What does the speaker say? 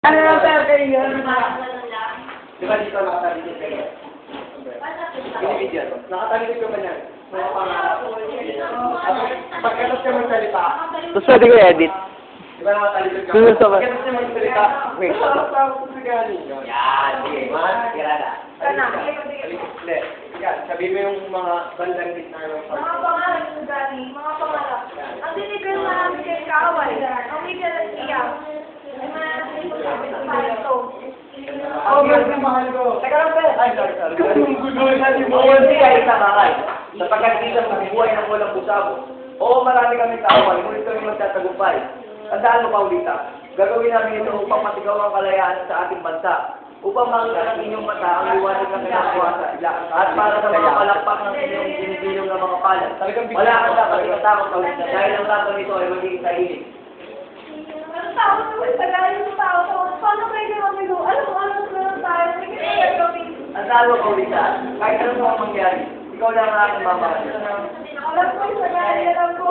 Ano lang sir kayo yun? Di ba dito nakatalikod kayo? Binibidyan. Nakatalikod ka ba niyan? Mga pangarap. Pagkatas ka magsalita. Tapos pwede ko edit. Di ba nakatalikod ka? Sunod sa ba? Pagkatas ka magsalita. Wait. Yan, sige. Mga tira na. Hindi. Yan, sabihin mo yung mga bandang gitna ng Mga pangarap sa gani, mga pangarap. Ang tinigal na namin kay Kaway, ang may iyak. Ay mga sinasabi sa parang to. Oh, merci, mahal ko. Teka lang, sir. Ay, sorry. Kung guguloy natin mo. Hindi ay isa kakay. Sapagkat isang mabubuhay ng walang busabo. Oo, marami kami kaaway, ngunit kami magtatagumpay. Tandaan mo, Paulita, gagawin namin ito upang masigaw ang kalayaan sa ating bansa. Upang makita ng inyong mata ang liwanag ng kinakuwasa. At para sa mga palakpak ng inyong binibilong ng mga palad. Wala kang dapat ikatakot, Paulita, dahil ang laban nito ay magiging tahimik. Ang tao naman sa gani ng tao, paano pwede kami do? Alam mo, ano naman tayo? Hindi kaya gagawin. Ang talo, Paulita, kahit ano sa mangyari, ikaw lang ang aking mamahal. Alam ko sa gani, alam ko.